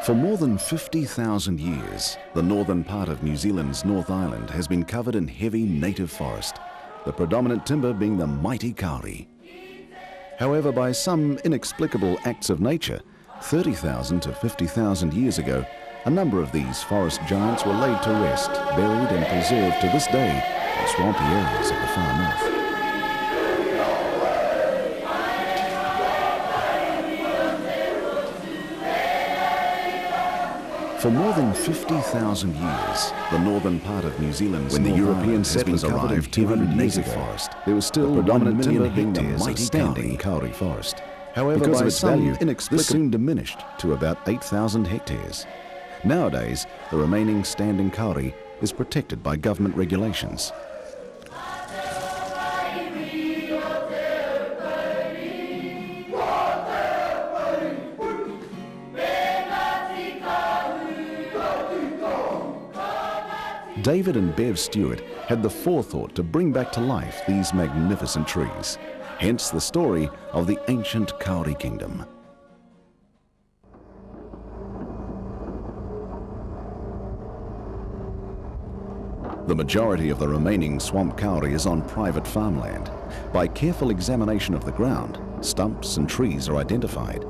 For more than 50,000 years, the northern part of New Zealand's North Island has been covered in heavy native forest, the predominant timber being the mighty kauri. However, by some inexplicable acts of nature, 30,000 to 50,000 years ago, a number of these forest giants were laid to rest, buried and preserved to this day in swampy areas of the far north. For more than 50,000 years, the northern part of New Zealand's when the European settlers arrived 200 years ago, forest, there was still the predominant timber being the mighty standing kauri forest. However, because of its value, this soon diminished to about 8,000 hectares. Nowadays, the remaining standing kauri is protected by government regulations. David and Bev Stewart had the forethought to bring back to life these magnificent trees, hence the story of the ancient Kauri kingdom. The majority of the remaining swamp kauri is on private farmland. By careful examination of the ground, stumps and trees are identified.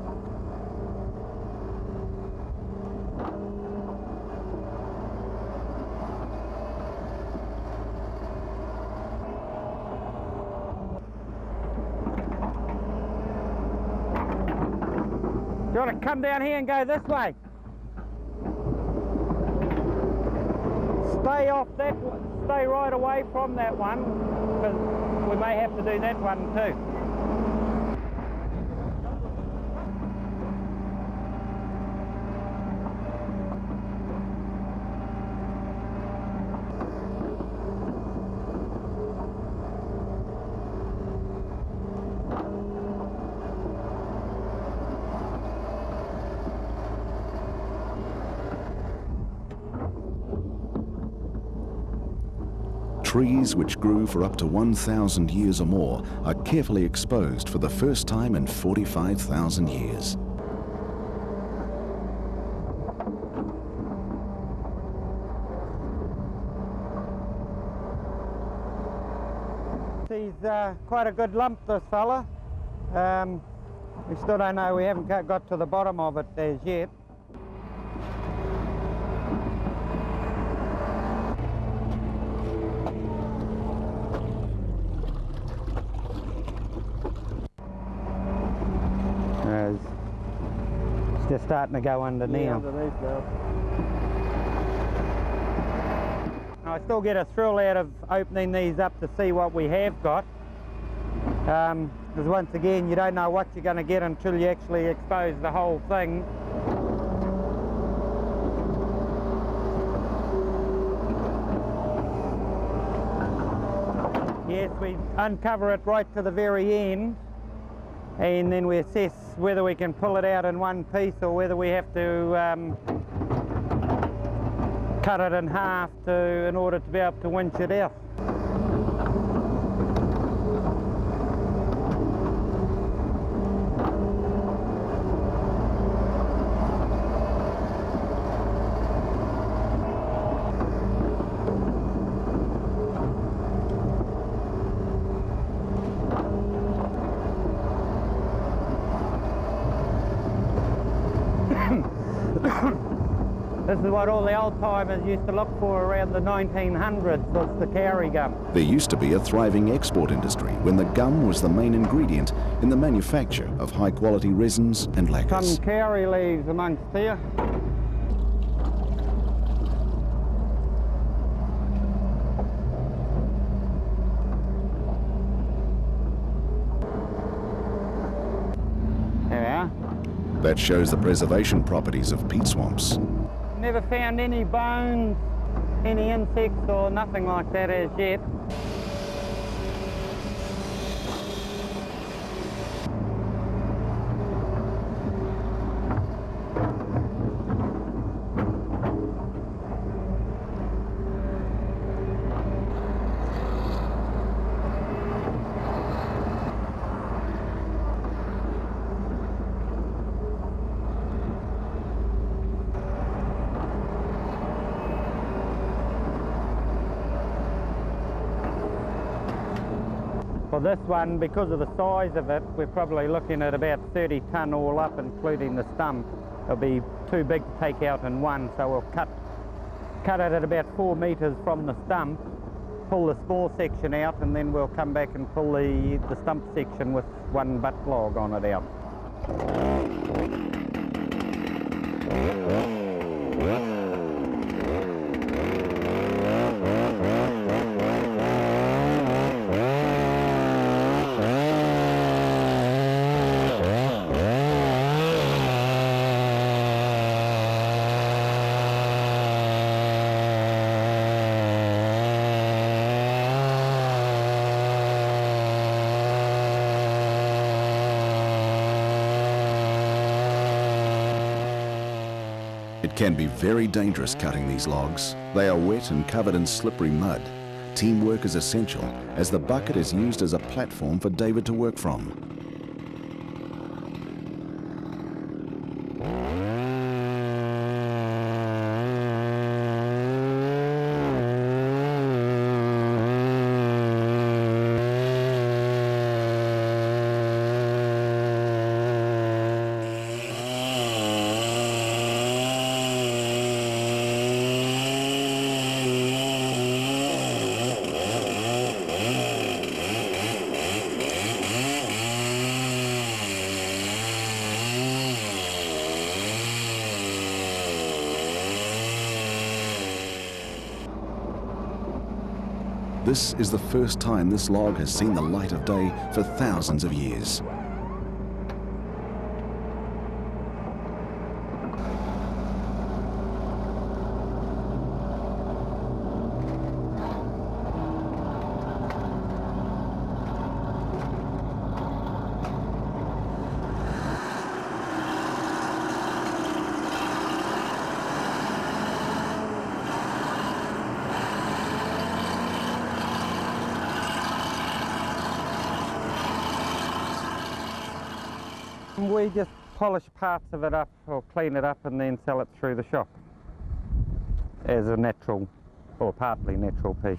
You want to come down here and go this way? Stay off that one, stay right away from that one, because we may have to do that one too. Trees which grew for up to 1,000 years or more are carefully exposed for the first time in 45,000 years. He's quite a good lump, this fella. We still don't know, we haven't got to the bottom of it as yet. It's just starting to go under now. Underneath now. I still get a thrill out of opening these up to see what we have got. Because once again, you don't know what you're going to get until you actually expose the whole thing. Yes, we uncover it right to the very end, and then we assess whether we can pull it out in one piece or whether we have to cut it in half in order to be able to winch it out. This is what all the old timers used to look for around the 1900s, was the kauri gum. There used to be a thriving export industry when the gum was the main ingredient in the manufacture of high quality resins and lacquers. Some kauri leaves amongst here. There we are. That shows the preservation properties of peat swamps. Never found any bones, any insects or nothing like that as yet. For this one, because of the size of it, we're probably looking at about 30 tonne all up, including the stump. It'll be too big to take out in one, so we'll cut it at about 4 metres from the stump, pull the small section out, and then we'll come back and pull the stump section with one butt log on it out. It can be very dangerous cutting these logs. They are wet and covered in slippery mud. Teamwork is essential, as the bucket is used as a platform for David to work from. This is the first time this log has seen the light of day for thousands of years. We just polish parts of it up or clean it up and then sell it through the shop as a natural or partly natural piece.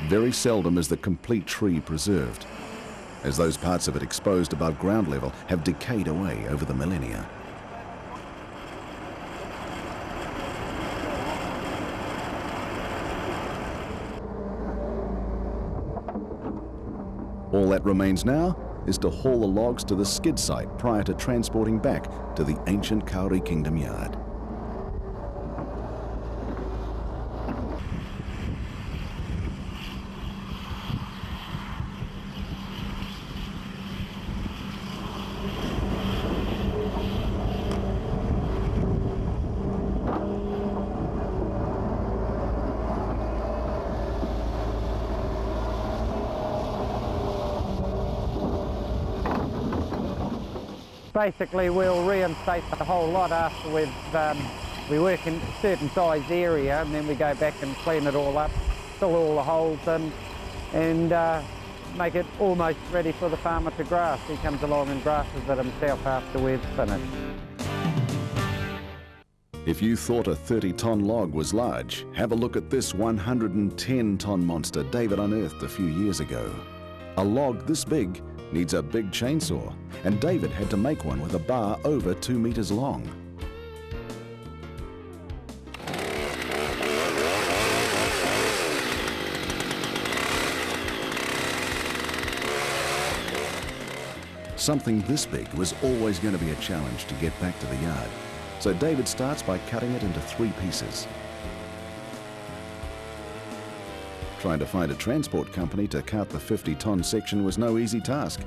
Very seldom is the complete tree preserved, as those parts of it exposed above ground level have decayed away over the millennia. All that remains now is to haul the logs to the skid site prior to transporting back to the ancient Kauri Kingdom yard. Basically, we'll reinstate the whole lot after we work in a certain size area, and then we go back and clean it all up, fill all the holes in, and make it almost ready for the farmer to grass. He comes along and grasses it himself after we've finished. If you thought a 30-ton log was large, have a look at this 110-ton monster David unearthed a few years ago. A log this big needs a big chainsaw, and David had to make one with a bar over 2 meters long. Something this big was always going to be a challenge to get back to the yard, so David starts by cutting it into 3 pieces. Trying to find a transport company to cart the 50-ton section was no easy task.